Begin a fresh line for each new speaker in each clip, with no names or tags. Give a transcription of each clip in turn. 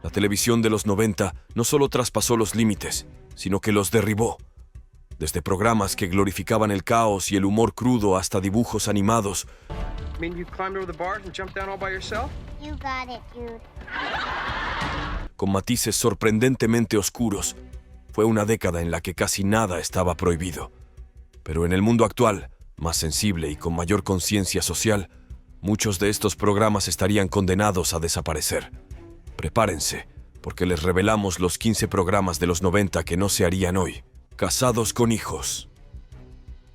La televisión de los 90 no solo traspasó los límites, sino que los derribó. Desde programas que glorificaban el caos y el humor crudo hasta dibujos animados. Con matices sorprendentemente oscuros, fue una década en la que casi nada estaba prohibido. Pero en el mundo actual, más sensible y con mayor conciencia social, muchos de estos programas estarían condenados a desaparecer. Prepárense, porque les revelamos los 15 programas de los 90 que no se harían hoy. Casados con hijos.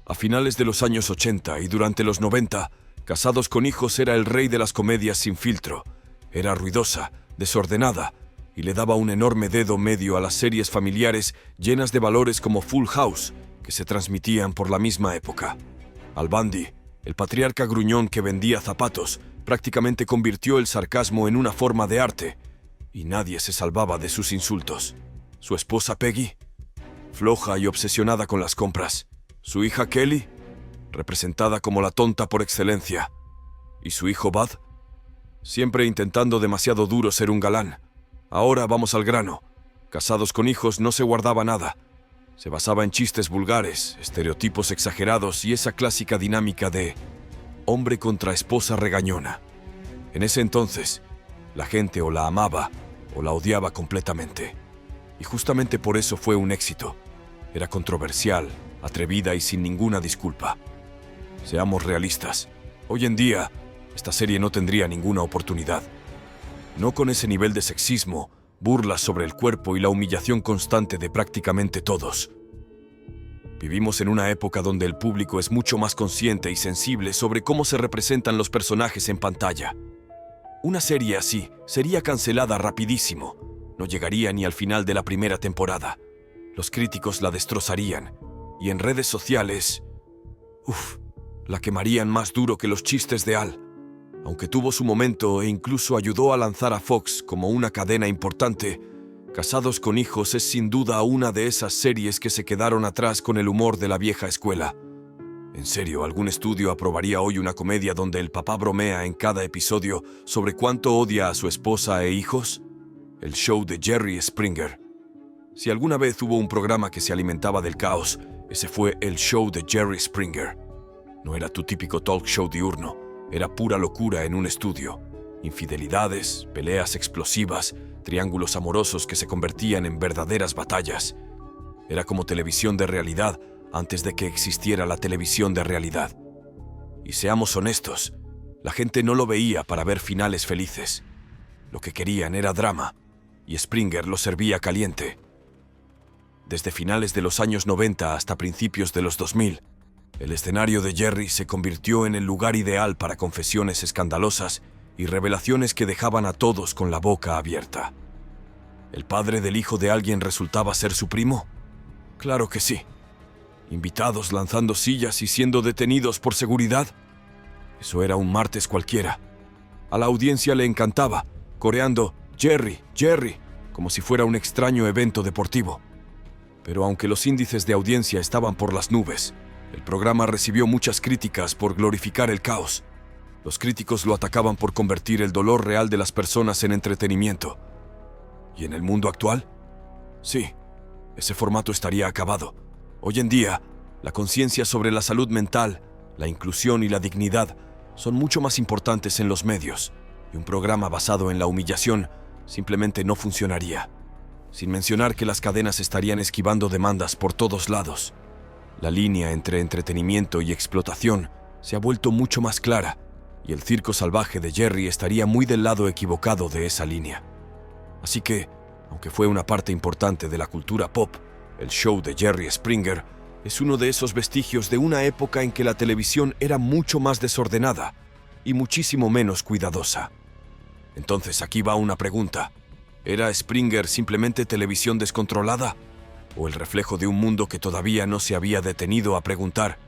A finales de los años 80 y durante los 90, Casados con hijos era el rey de las comedias sin filtro. Era ruidosa, desordenada, y le daba un enorme dedo medio a las series familiares llenas de valores como Full House, que se transmitían por la misma época. Al Bundy, el patriarca gruñón que vendía zapatos, prácticamente convirtió el sarcasmo en una forma de arte, y nadie se salvaba de sus insultos. Su esposa Peggy, floja y obsesionada con las compras. Su hija Kelly, representada como la tonta por excelencia. Y su hijo Bud, siempre intentando demasiado duro ser un galán. Ahora vamos al grano. Casados con hijos no se guardaba nada. Se basaba en chistes vulgares, estereotipos exagerados y esa clásica dinámica de hombre contra esposa regañona. En ese entonces, la gente o la amaba o la odiaba completamente. Y justamente por eso fue un éxito. Era controversial, atrevida y sin ninguna disculpa. Seamos realistas. Hoy en día, esta serie no tendría ninguna oportunidad. No con ese nivel de sexismo, burlas sobre el cuerpo y la humillación constante de prácticamente todos. Vivimos en una época donde el público es mucho más consciente y sensible sobre cómo se representan los personajes en pantalla. Una serie así sería cancelada rapidísimo. No llegaría ni al final de la primera temporada. Los críticos la destrozarían. Y en redes sociales, la quemarían más duro que los chistes de Al. Aunque tuvo su momento e incluso ayudó a lanzar a Fox como una cadena importante, Casados con hijos es sin duda una de esas series que se quedaron atrás con el humor de la vieja escuela. ¿En serio, algún estudio aprobaría hoy una comedia donde el papá bromea en cada episodio sobre cuánto odia a su esposa e hijos? El show de Jerry Springer. Si alguna vez hubo un programa que se alimentaba del caos, ese fue el show de Jerry Springer. No era tu típico talk show diurno. Era pura locura en un estudio. Infidelidades, peleas explosivas, triángulos amorosos que se convertían en verdaderas batallas. Era como televisión de realidad antes de que existiera la televisión de realidad. Y seamos honestos, la gente no lo veía para ver finales felices. Lo que querían era drama, y Springer lo servía caliente. Desde finales de los años 90 hasta principios de los 2000, el escenario de Jerry se convirtió en el lugar ideal para confesiones escandalosas y revelaciones que dejaban a todos con la boca abierta. ¿El padre del hijo de alguien resultaba ser su primo? Claro que sí. ¿Invitados lanzando sillas y siendo detenidos por seguridad? Eso era un martes cualquiera. A la audiencia le encantaba, coreando «Jerry, Jerry», como si fuera un extraño evento deportivo. Pero aunque los índices de audiencia estaban por las nubes, el programa recibió muchas críticas por glorificar el caos. Los críticos lo atacaban por convertir el dolor real de las personas en entretenimiento. ¿Y en el mundo actual? Sí, ese formato estaría acabado. Hoy en día, la conciencia sobre la salud mental, la inclusión y la dignidad son mucho más importantes en los medios, y un programa basado en la humillación simplemente no funcionaría. Sin mencionar que las cadenas estarían esquivando demandas por todos lados. La línea entre entretenimiento y explotación se ha vuelto mucho más clara, y el circo salvaje de Jerry estaría muy del lado equivocado de esa línea. Así que, aunque fue una parte importante de la cultura pop, el show de Jerry Springer es uno de esos vestigios de una época en que la televisión era mucho más desordenada y muchísimo menos cuidadosa. Entonces aquí va una pregunta. ¿Era Springer simplemente televisión descontrolada? ¿O el reflejo de un mundo que todavía no se había detenido a preguntar,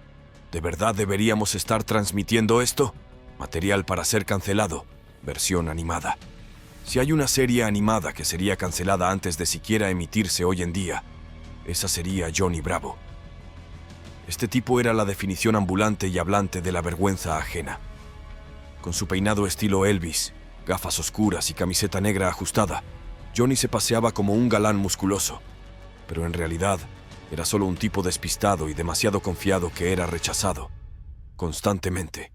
¿de verdad deberíamos estar transmitiendo esto? Material para ser cancelado, versión animada. Si hay una serie animada que sería cancelada antes de siquiera emitirse hoy en día, esa sería Johnny Bravo. Este tipo era la definición ambulante y hablante de la vergüenza ajena. Con su peinado estilo Elvis, gafas oscuras y camiseta negra ajustada, Johnny se paseaba como un galán musculoso, pero en realidad era solo un tipo despistado y demasiado confiado que era rechazado, constantemente.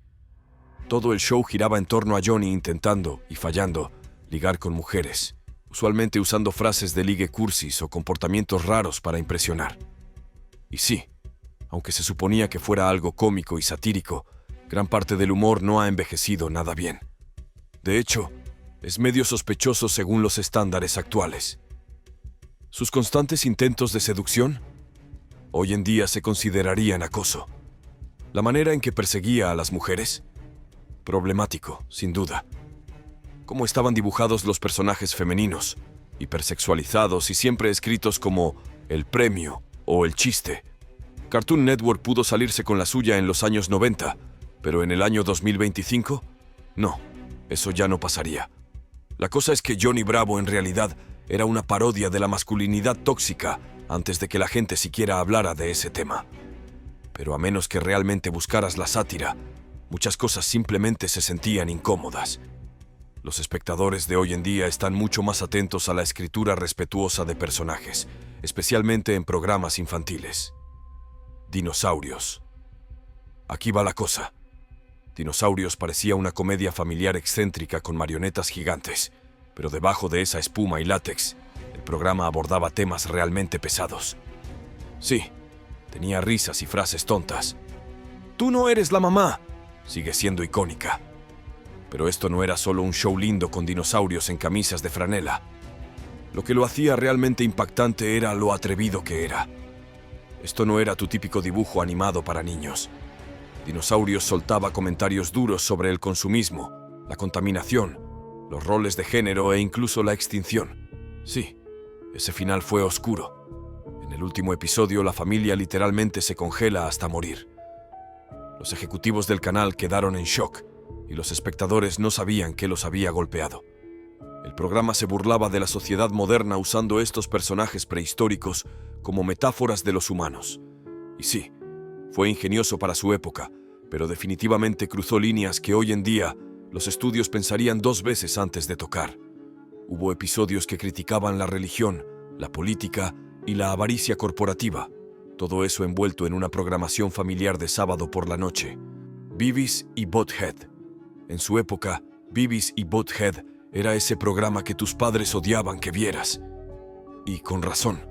Todo el show giraba en torno a Johnny intentando, y fallando, ligar con mujeres, usualmente usando frases de ligue cursis o comportamientos raros para impresionar. Y sí, aunque se suponía que fuera algo cómico y satírico, gran parte del humor no ha envejecido nada bien. De hecho, es medio sospechoso según los estándares actuales. Sus constantes intentos de seducción hoy en día se considerarían acoso. La manera en que perseguía a las mujeres, problemático, sin duda. Cómo estaban dibujados los personajes femeninos, hipersexualizados y siempre escritos como el premio o el chiste. Cartoon Network pudo salirse con la suya en los años 90, pero en el año 2025, no, eso ya no pasaría. La cosa es que Johnny Bravo en realidad era una parodia de la masculinidad tóxica antes de que la gente siquiera hablara de ese tema. Pero a menos que realmente buscaras la sátira, muchas cosas simplemente se sentían incómodas. Los espectadores de hoy en día están mucho más atentos a la escritura respetuosa de personajes, especialmente en programas infantiles. Dinosaurios. Aquí va la cosa. Dinosaurios parecía una comedia familiar excéntrica con marionetas gigantes, pero debajo de esa espuma y látex, el programa abordaba temas realmente pesados. Sí, tenía risas y frases tontas. «Tú no eres la mamá», sigue siendo icónica. Pero esto no era solo un show lindo con dinosaurios en camisas de franela. Lo que lo hacía realmente impactante era lo atrevido que era. Esto no era tu típico dibujo animado para niños. Dinosaurios soltaba comentarios duros sobre el consumismo, la contaminación, los roles de género e incluso la extinción. Sí, ese final fue oscuro. En el último episodio, la familia literalmente se congela hasta morir. Los ejecutivos del canal quedaron en shock y los espectadores no sabían qué los había golpeado. El programa se burlaba de la sociedad moderna usando estos personajes prehistóricos como metáforas de los humanos. Y sí, fue ingenioso para su época, pero definitivamente cruzó líneas que hoy en día los estudios pensarían 2 veces antes de tocar. Hubo episodios que criticaban la religión, la política y la avaricia corporativa. Todo eso envuelto en una programación familiar de sábado por la noche. Beavis y Butthead. En su época, Beavis y Butthead era ese programa que tus padres odiaban que vieras. Y con razón.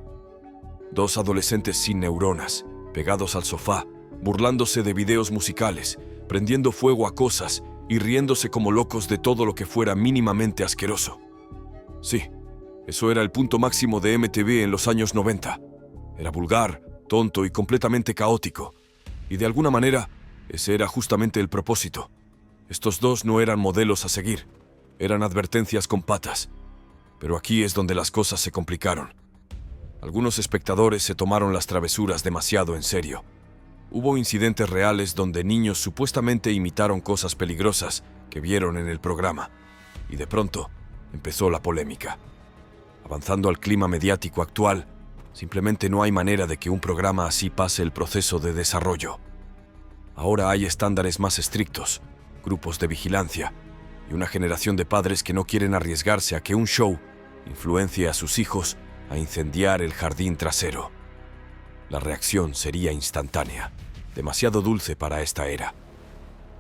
2 adolescentes sin neuronas, pegados al sofá, burlándose de videos musicales, prendiendo fuego a cosas y riéndose como locos de todo lo que fuera mínimamente asqueroso. Sí, eso era el punto máximo de MTV en los años 90. Era vulgar, tonto y completamente caótico. Y de alguna manera, ese era justamente el propósito. Estos 2 no eran modelos a seguir, eran advertencias con patas. Pero aquí es donde las cosas se complicaron. Algunos espectadores se tomaron las travesuras demasiado en serio. Hubo incidentes reales donde niños supuestamente imitaron cosas peligrosas que vieron en el programa. Y de pronto, empezó la polémica. Avanzando al clima mediático actual, simplemente no hay manera de que un programa así pase el proceso de desarrollo. Ahora hay estándares más estrictos, grupos de vigilancia y una generación de padres que no quieren arriesgarse a que un show influencie a sus hijos a incendiar el jardín trasero. La reacción sería instantánea, demasiado dulce para esta era.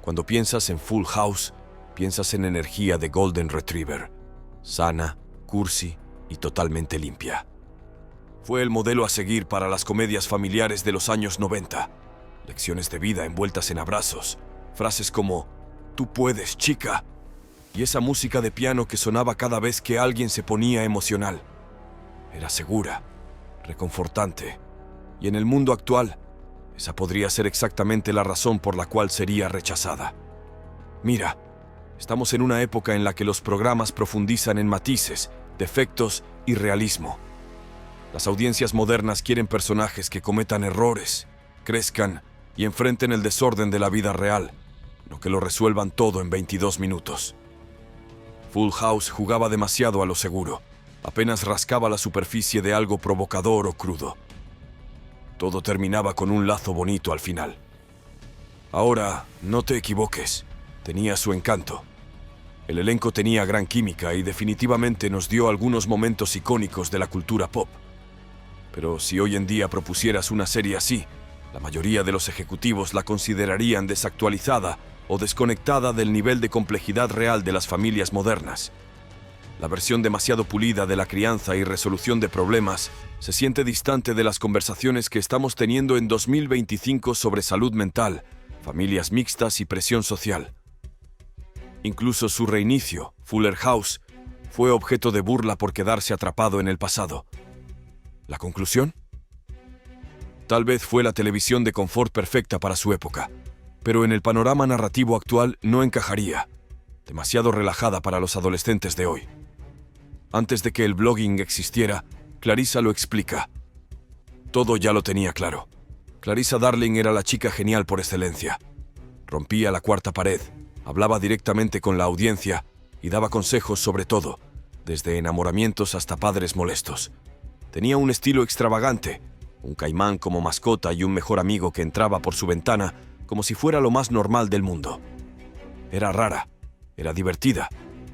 Cuando piensas en Full House, piensas en energía de Golden Retriever, sana, cursi y totalmente limpia. Fue el modelo a seguir para las comedias familiares de los años 90. Lecciones de vida envueltas en abrazos, frases como «Tú puedes, chica», y esa música de piano que sonaba cada vez que alguien se ponía emocional. Era segura, reconfortante, y en el mundo actual, esa podría ser exactamente la razón por la cual sería rechazada. Mira, estamos en una época en la que los programas profundizan en matices, defectos y realismo. Las audiencias modernas quieren personajes que cometan errores, crezcan y enfrenten el desorden de la vida real, no que lo resuelvan todo en 22 minutos. Full House jugaba demasiado a lo seguro. Apenas rascaba la superficie de algo provocador o crudo. Todo terminaba con un lazo bonito al final. Ahora, no te equivoques, tenía su encanto. El elenco tenía gran química y definitivamente nos dio algunos momentos icónicos de la cultura pop. Pero si hoy en día propusieras una serie así, la mayoría de los ejecutivos la considerarían desactualizada o desconectada del nivel de complejidad real de las familias modernas. La versión demasiado pulida de la crianza y resolución de problemas se siente distante de las conversaciones que estamos teniendo en 2025 sobre salud mental, familias mixtas y presión social. Incluso su reinicio, Fuller House, fue objeto de burla por quedarse atrapado en el pasado. ¿La conclusión? Tal vez fue la televisión de confort perfecta para su época, pero en el panorama narrativo actual no encajaría. Demasiado relajada para los adolescentes de hoy. Antes de que el blogging existiera, Clarissa lo explica. Todo ya lo tenía claro. Clarissa Darling era la chica genial por excelencia. Rompía la cuarta pared, hablaba directamente con la audiencia y daba consejos sobre todo, desde enamoramientos hasta padres molestos. Tenía un estilo extravagante, un caimán como mascota y un mejor amigo que entraba por su ventana como si fuera lo más normal del mundo. Era rara, era divertida,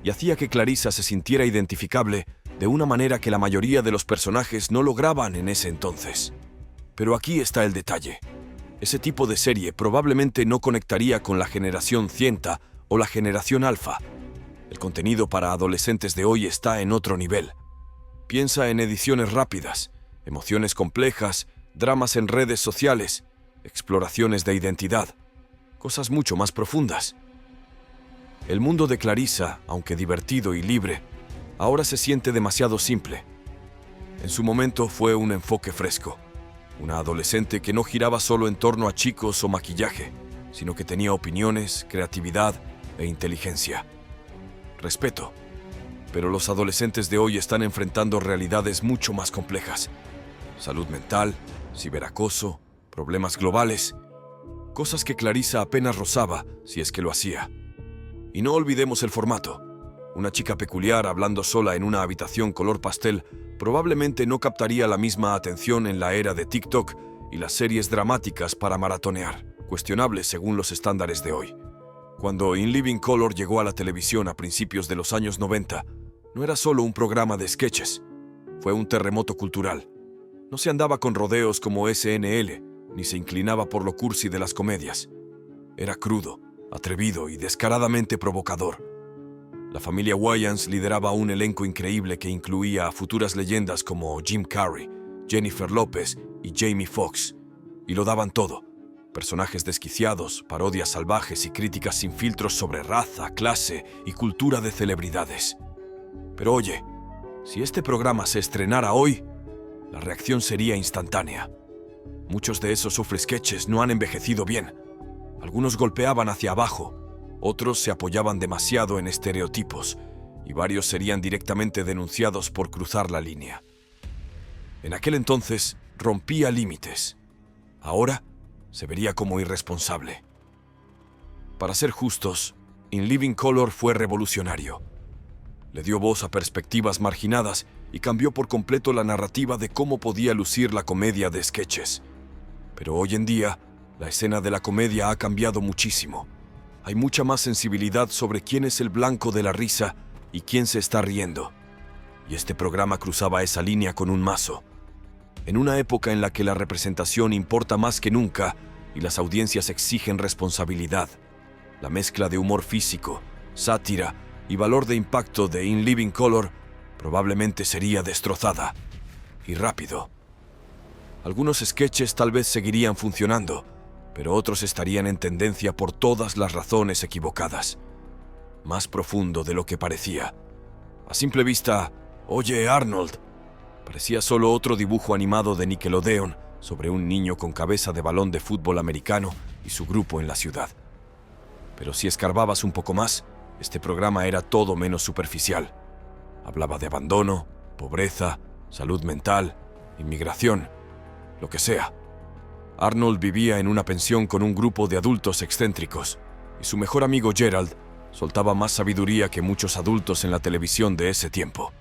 y hacía que Clarissa se sintiera identificable de una manera que la mayoría de los personajes no lograban en ese entonces. Pero aquí está el detalle. Ese tipo de serie probablemente no conectaría con la generación Z o la generación Alfa. El contenido para adolescentes de hoy está en otro nivel. Piensa en ediciones rápidas, emociones complejas, dramas en redes sociales, exploraciones de identidad, cosas mucho más profundas. El mundo de Clarissa, aunque divertido y libre, ahora se siente demasiado simple. En su momento fue un enfoque fresco. Una adolescente que no giraba solo en torno a chicos o maquillaje, sino que tenía opiniones, creatividad e inteligencia. Respeto. Pero los adolescentes de hoy están enfrentando realidades mucho más complejas. Salud mental, ciberacoso, problemas globales, cosas que Clarissa apenas rozaba, si es que lo hacía. Y no olvidemos el formato. Una chica peculiar hablando sola en una habitación color pastel probablemente no captaría la misma atención en la era de TikTok y las series dramáticas para maratonear, cuestionables según los estándares de hoy. Cuando In Living Color llegó a la televisión a principios de los años 90, no era solo un programa de sketches, fue un terremoto cultural. No se andaba con rodeos como SNL, ni se inclinaba por lo cursi de las comedias. Era crudo, atrevido y descaradamente provocador. La familia Wayans lideraba un elenco increíble que incluía a futuras leyendas como Jim Carrey, Jennifer Lopez y Jamie Foxx, y lo daban todo. Personajes desquiciados, parodias salvajes y críticas sin filtros sobre raza, clase y cultura de celebridades. Pero oye, si este programa se estrenara hoy, la reacción sería instantánea. Muchos de esos sketches no han envejecido bien. Algunos golpeaban hacia abajo, otros se apoyaban demasiado en estereotipos, y varios serían directamente denunciados por cruzar la línea. En aquel entonces rompía límites. Ahora se vería como irresponsable. Para ser justos, In Living Color fue revolucionario. Le dio voz a perspectivas marginadas y cambió por completo la narrativa de cómo podía lucir la comedia de sketches. Pero hoy en día, la escena de la comedia ha cambiado muchísimo. Hay mucha más sensibilidad sobre quién es el blanco de la risa y quién se está riendo. Y este programa cruzaba esa línea con un mazo. En una época en la que la representación importa más que nunca y las audiencias exigen responsabilidad, la mezcla de humor físico, sátira y valor de impacto de In Living Color probablemente sería destrozada. Y rápido. Algunos sketches tal vez seguirían funcionando, pero otros estarían en tendencia por todas las razones equivocadas. Más profundo de lo que parecía. A simple vista, Oye Arnold, parecía solo otro dibujo animado de Nickelodeon sobre un niño con cabeza de balón de fútbol americano y su grupo en la ciudad. Pero si escarbabas un poco más, este programa era todo menos superficial. Hablaba de abandono, pobreza, salud mental, inmigración, lo que sea. Arnold vivía en una pensión con un grupo de adultos excéntricos, y su mejor amigo Gerald soltaba más sabiduría que muchos adultos en la televisión de ese tiempo.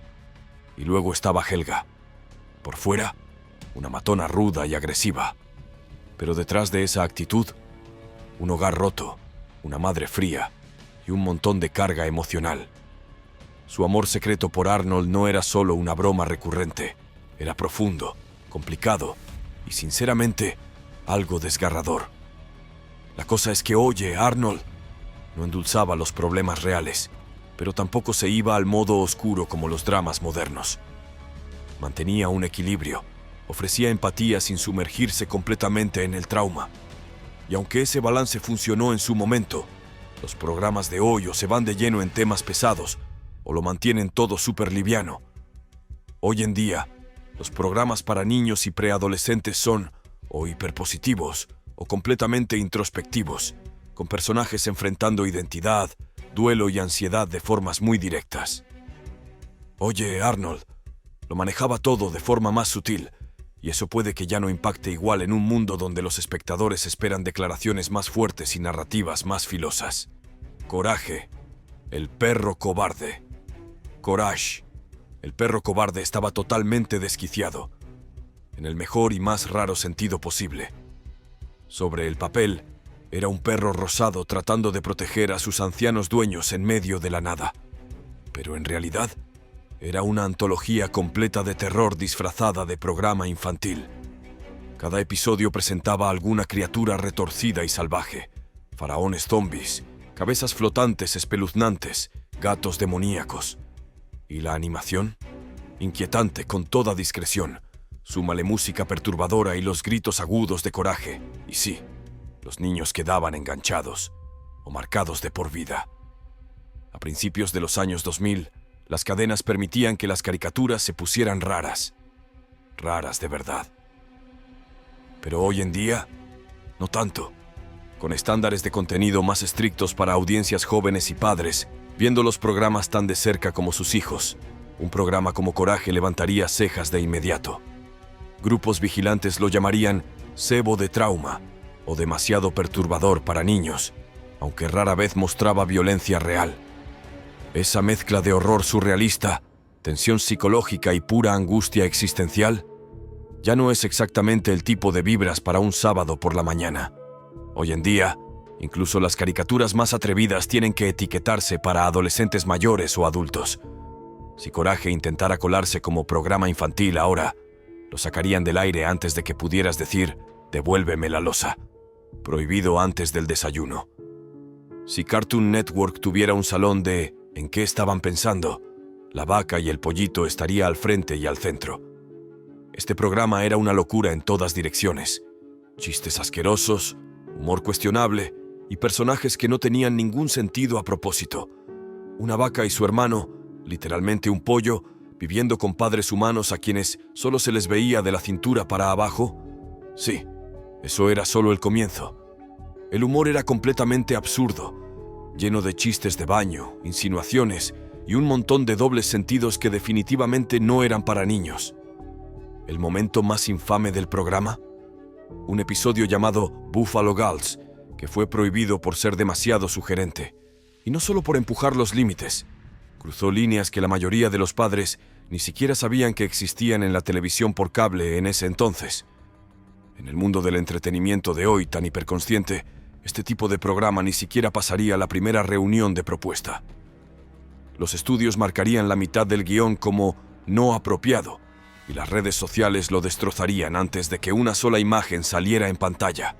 Y luego estaba Helga. Por fuera, una matona ruda y agresiva. Pero detrás de esa actitud, un hogar roto, una madre fría y un montón de carga emocional. Su amor secreto por Arnold no era solo una broma recurrente, era profundo, complicado y, sinceramente, algo desgarrador. La cosa es que, oye, Arnold no endulzaba los problemas reales, pero tampoco se iba al modo oscuro como los dramas modernos. Mantenía un equilibrio, ofrecía empatía sin sumergirse completamente en el trauma. Y aunque ese balance funcionó en su momento, los programas de hoy o se van de lleno en temas pesados o lo mantienen todo súper liviano. Hoy en día, los programas para niños y preadolescentes son o hiperpositivos o completamente introspectivos, con personajes enfrentando identidad, duelo y ansiedad de formas muy directas. Oye, Arnold lo manejaba todo de forma más sutil, y eso puede que ya no impacte igual en un mundo donde los espectadores esperan declaraciones más fuertes y narrativas más filosas. Coraje, el perro cobarde. Courage, el perro cobarde, estaba totalmente desquiciado, en el mejor y más raro sentido posible. Sobre el papel, era un perro rosado tratando de proteger a sus ancianos dueños en medio de la nada. Pero en realidad, era una antología completa de terror disfrazada de programa infantil. Cada episodio presentaba alguna criatura retorcida y salvaje, faraones zombies, cabezas flotantes espeluznantes, gatos demoníacos. ¿Y la animación? Inquietante con toda discreción. Súmale música perturbadora y los gritos agudos de coraje. Y sí, los niños quedaban enganchados o marcados de por vida. A principios de los años 2000, las cadenas permitían que las caricaturas se pusieran raras. Raras de verdad. Pero hoy en día, no tanto. Con estándares de contenido más estrictos para audiencias jóvenes y padres, viendo los programas tan de cerca como sus hijos, un programa como Coraje levantaría cejas de inmediato. Grupos vigilantes lo llamarían cebo de trauma o demasiado perturbador para niños, aunque rara vez mostraba violencia real. Esa mezcla de horror surrealista, tensión psicológica y pura angustia existencial ya no es exactamente el tipo de vibras para un sábado por la mañana. Hoy en día, incluso las caricaturas más atrevidas tienen que etiquetarse para adolescentes mayores o adultos. Si Coraje intentara colarse como programa infantil ahora, lo sacarían del aire antes de que pudieras decir «devuélveme la losa». Prohibido antes del desayuno. Si Cartoon Network tuviera un salón de ¿en qué estaban pensando?, la vaca y el pollito estaría al frente y al centro. Este programa era una locura en todas direcciones. Chistes asquerosos, humor cuestionable y personajes que no tenían ningún sentido a propósito. Una vaca y su hermano, literalmente un pollo, viviendo con padres humanos a quienes solo se les veía de la cintura para abajo. Sí, eso era solo el comienzo. El humor era completamente absurdo, lleno de chistes de baño, insinuaciones y un montón de dobles sentidos que definitivamente no eran para niños. ¿El momento más infame del programa? Un episodio llamado Buffalo Girls, que fue prohibido por ser demasiado sugerente. Y no solo por empujar los límites. Cruzó líneas que la mayoría de los padres ni siquiera sabían que existían en la televisión por cable en ese entonces. En el mundo del entretenimiento de hoy tan hiperconsciente, este tipo de programa ni siquiera pasaría la primera reunión de propuesta. Los estudios marcarían la mitad del guión como no apropiado, y las redes sociales lo destrozarían antes de que una sola imagen saliera en pantalla.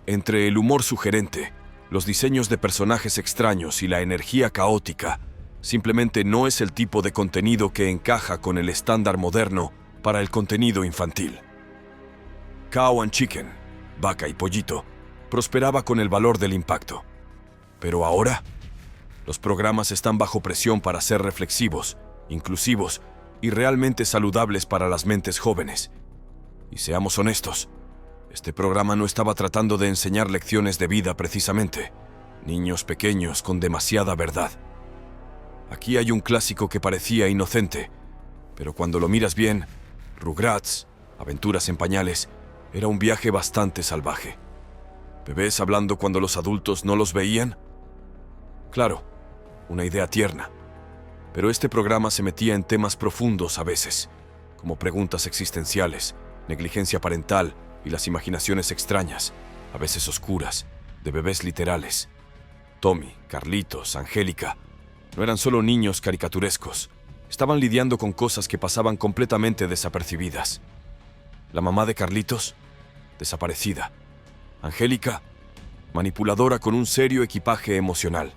Entre el humor sugerente, los diseños de personajes extraños y la energía caótica, simplemente no es el tipo de contenido que encaja con el estándar moderno para el contenido infantil. Cow and Chicken, vaca y pollito, prosperaba con el valor del impacto. Pero ahora, los programas están bajo presión para ser reflexivos, inclusivos y realmente saludables para las mentes jóvenes. Y seamos honestos, este programa no estaba tratando de enseñar lecciones de vida precisamente. Niños pequeños con demasiada verdad. Aquí hay un clásico que parecía inocente, pero cuando lo miras bien, Rugrats, Aventuras en Pañales, era un viaje bastante salvaje. ¿Bebés hablando cuando los adultos no los veían? Claro, una idea tierna. Pero este programa se metía en temas profundos a veces, como preguntas existenciales, negligencia parental y las imaginaciones extrañas, a veces oscuras, de bebés literales. Tommy, Carlitos, Angélica, no eran solo niños caricaturescos. Estaban lidiando con cosas que pasaban completamente desapercibidas. La mamá de Carlitos, desaparecida. Angélica, manipuladora con un serio equipaje emocional.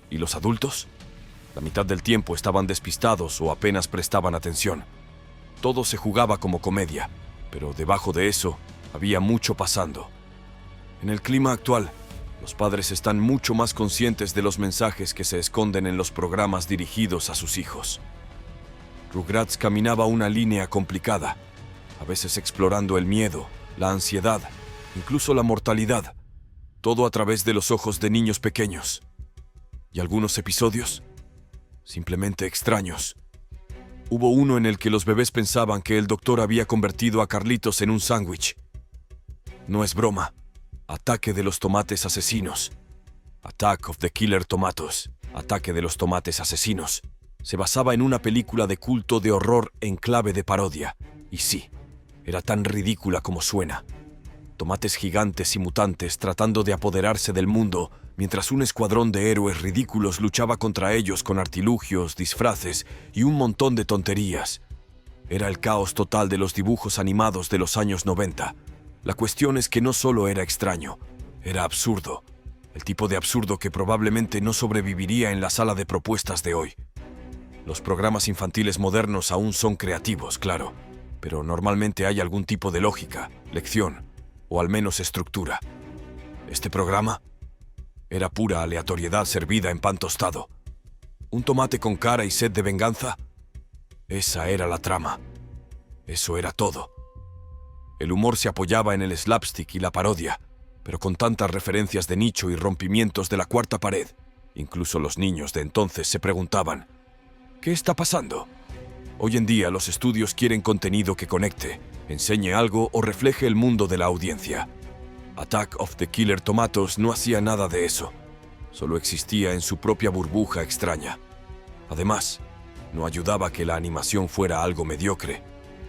¿Y los adultos? La mitad del tiempo estaban despistados o apenas prestaban atención. Todo se jugaba como comedia, pero debajo de eso había mucho pasando. En el clima actual, los padres están mucho más conscientes de los mensajes que se esconden en los programas dirigidos a sus hijos. Rugrats caminaba una línea complicada, a veces explorando el miedo, la ansiedad, incluso la mortalidad, todo a través de los ojos de niños pequeños. Y algunos episodios, simplemente extraños. Hubo uno en el que los bebés pensaban que el doctor había convertido a Carlitos en un sándwich. No es broma. Ataque de los tomates asesinos. Attack of the Killer Tomatoes. Ataque de los tomates asesinos. Se basaba en una película de culto de horror en clave de parodia. Y sí, era tan ridícula como suena. Tomates gigantes y mutantes tratando de apoderarse del mundo, mientras un escuadrón de héroes ridículos luchaba contra ellos con artilugios, disfraces y un montón de tonterías. Era el caos total de los dibujos animados de los años 90. La cuestión es que no solo era extraño, era absurdo. El tipo de absurdo que probablemente no sobreviviría en la sala de propuestas de hoy. Los programas infantiles modernos aún son creativos, claro, pero normalmente hay algún tipo de lógica, lección, o al menos estructura. Este programa era pura aleatoriedad servida en pan tostado. ¿Un tomate con cara y sed de venganza? Esa era la trama. Eso era todo. El humor se apoyaba en el slapstick y la parodia, pero con tantas referencias de nicho y rompimientos de la cuarta pared, incluso los niños de entonces se preguntaban, ¿qué está pasando? Hoy en día los estudios quieren contenido que conecte, enseñe algo o refleje el mundo de la audiencia. Attack of the Killer Tomatoes no hacía nada de eso. Solo existía en su propia burbuja extraña. Además, no ayudaba que la animación fuera algo mediocre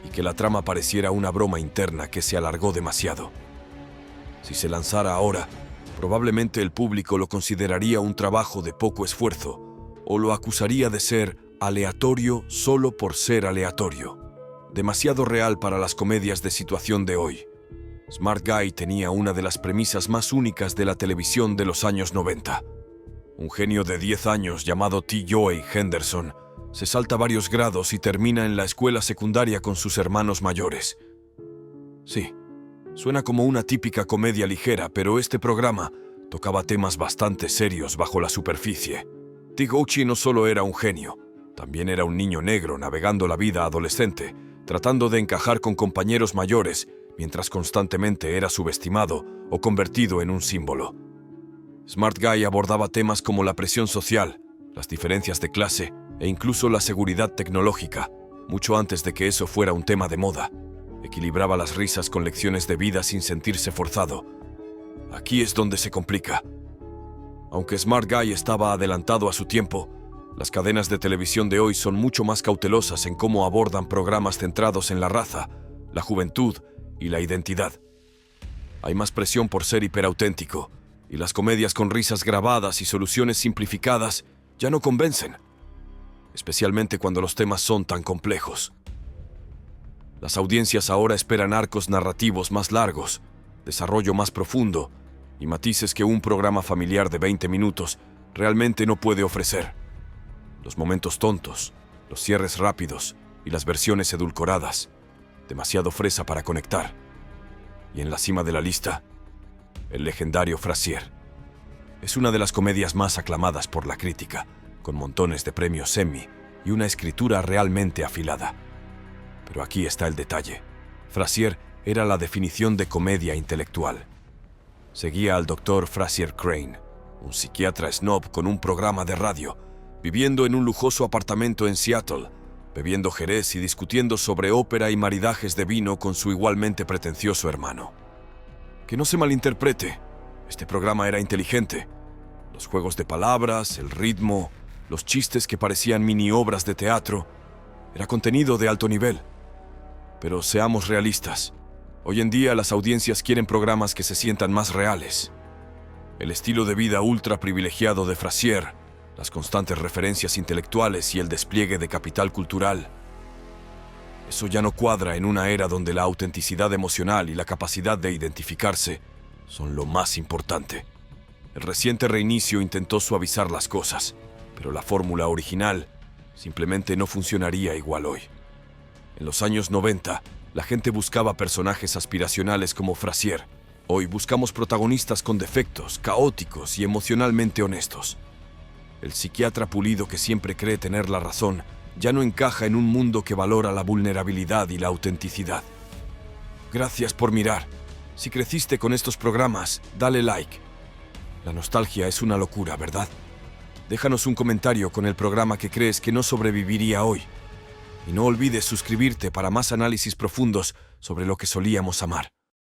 y que la trama pareciera una broma interna que se alargó demasiado. Si se lanzara ahora, probablemente el público lo consideraría un trabajo de poco esfuerzo o lo acusaría de ser aleatorio solo por ser aleatorio. Demasiado real para las comedias de situación de hoy. Smart Guy tenía una de las premisas más únicas de la televisión de los años 90. Un genio de 10 años llamado T. Joy Henderson se salta varios grados y termina en la escuela secundaria con sus hermanos mayores. Sí, suena como una típica comedia ligera, pero este programa tocaba temas bastante serios bajo la superficie. T. Gouchi no solo era un genio, también era un niño negro navegando la vida adolescente, tratando de encajar con compañeros mayores, mientras constantemente era subestimado o convertido en un símbolo. Smart Guy abordaba temas como la presión social, las diferencias de clase e incluso la seguridad tecnológica, mucho antes de que eso fuera un tema de moda. Equilibraba las risas con lecciones de vida sin sentirse forzado. Aquí es donde se complica. Aunque Smart Guy estaba adelantado a su tiempo, las cadenas de televisión de hoy son mucho más cautelosas en cómo abordan programas centrados en la raza, la juventud y la identidad. Hay más presión por ser hiperauténtico, y las comedias con risas grabadas y soluciones simplificadas ya no convencen, especialmente cuando los temas son tan complejos. Las audiencias ahora esperan arcos narrativos más largos, desarrollo más profundo y matices que un programa familiar de 20 minutos realmente no puede ofrecer. Los momentos tontos, los cierres rápidos y las versiones edulcoradas, demasiado fresa para conectar. Y en la cima de la lista, el legendario Frasier. Es una de las comedias más aclamadas por la crítica, con montones de premios Emmy y una escritura realmente afilada. Pero aquí está el detalle. Frasier era la definición de comedia intelectual. Seguía al Dr. Frasier Crane, un psiquiatra snob con un programa de radio, viviendo en un lujoso apartamento en Seattle, bebiendo jerez y discutiendo sobre ópera y maridajes de vino con su igualmente pretencioso hermano. Que no se malinterprete, este programa era inteligente. Los juegos de palabras, el ritmo, los chistes que parecían mini obras de teatro, era contenido de alto nivel. Pero seamos realistas, hoy en día las audiencias quieren programas que se sientan más reales. El estilo de vida ultra privilegiado de Frasier, las constantes referencias intelectuales y el despliegue de capital cultural. Eso ya no cuadra en una era donde la autenticidad emocional y la capacidad de identificarse son lo más importante. El reciente reinicio intentó suavizar las cosas, pero la fórmula original simplemente no funcionaría igual hoy. En los años 90, la gente buscaba personajes aspiracionales como Frasier. Hoy buscamos protagonistas con defectos, caóticos y emocionalmente honestos. El psiquiatra pulido que siempre cree tener la razón ya no encaja en un mundo que valora la vulnerabilidad y la autenticidad. Gracias por mirar. Si creciste con estos programas, dale like. La nostalgia es una locura, ¿verdad? Déjanos un comentario con el programa que crees que no sobreviviría hoy. Y no olvides suscribirte para más análisis profundos sobre lo que solíamos amar.